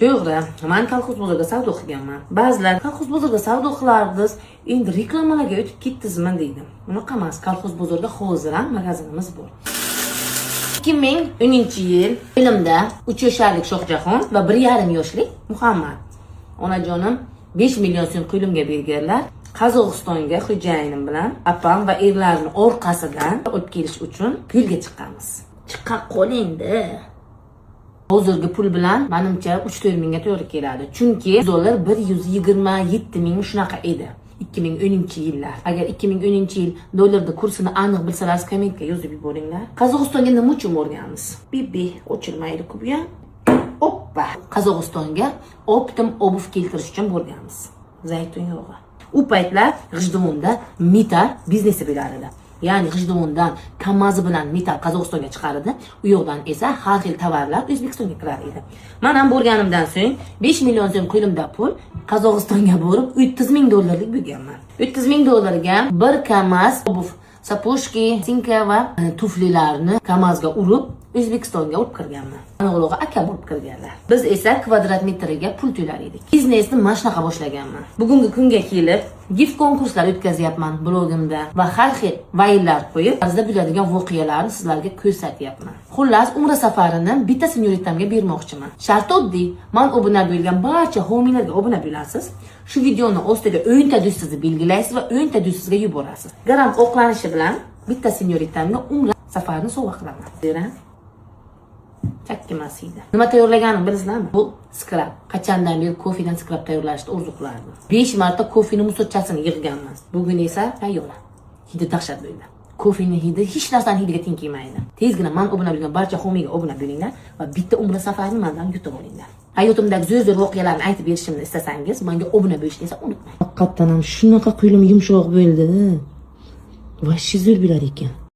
To'g'ri, men kolxoz bozorda savdo qilganman. Ba'zilar kolxoz bozorda savdo qilardingiz, endi reklamalarga o'tib ketdingizmi deydi. Unaqa emas, kolxoz bozorda hozir ham magazinimiz bor. 2010-yil filmda 3 yoshlik Shohjahon va 1,5 yoshlik Muhammad onajonim 5 million so'm qo'limga berganlar. Qozog'istonga xo'jayinim bilan opam va erlarni orqasidan olib kelish uchun yo'lga chiqqanmiz. Chiqa qo'lingda. Hozirgi pul bilan menimcha 3-4 mingga to'g'ri keladi. Chunki dollar 127 ming shunaqa edi. 2010-yillar. Agar 2010-yil dollarda kursini aniq bilsangiz kommentga yozib yuboringlar. Qozog'istonga nima uchun borganmiz? Bibi o'chirmaydi-ku bu ham. Oppa. Qozog'istonga optim obuv keltirish uchun borganmiz. Zaytun yog'i. U paytlar G'ijduvonda metal biznesi bo'lar edi. Ya'ni G'ijduvondan KAMAZ bilan metal Qozog'istonga chiqardi. U yoqdan esa har xil tovarlar O'zbekistonga kirar edi. Men ham borganimdan so'ng 5 million so'm qo'limda pul Qozog'istonga borib 30 ming dollarlik bo'lganman. 30 ming dollarga bir KAMAZ obuv, saposhki, sinka va tuflilarni KAMAZga urib O'zbekistonga olib kirganman. O'g'log'i aka bo'lib kirganlar. Biz esa kvadrat metriga pul to'lar edik. Biznesni mana shunaqa boshlaganman. Bugungi kunga kelib, gift konkurslar o'tkazyapman blogimda va har xil vayllar qo'yib, bizda bo'ladigan voqealarni sizlarga ko'rsatyapman. Xullas, umra safarini bitta senyoritamga bermoqchiman. Shart oddiy, men obuna bo'lgan barcha homiylarga obuna bo'lasiz. Shu videoni ostiga o'yinta do'stingizni belgilaysiz va o'yinta do'stingizga yuborasiz. Garant oqlanishi bilan bitta senyoritamga umra safarini sovg'a qilaman. Deram. Chakkimasiydi. Nima tayyorlaganim bilasizlarmi? Bu skrab. Qachondan beri kofedan skrab tayyorlashni orzu qilardim. 5 marta kofening musochasini yig'ganman. Bugun esa tayyor. Hidi dahshat bo'ldi. Kofening hidi hech narsaning hidiga teng kelmaydi. Tezgina men obuna bo'lgan barcha homiyga obuna bo'linglar va bitta umra safarini mendan yutib olinglar. Hayotimdagi zo'r voqealarni aytib berishimni istasangiz, menga obuna bo'lishni esa unutmang. Haqiqatan ham shunaqa qo'lim yumshoq bo'ldi. Va shizo'r bo'lar ekan.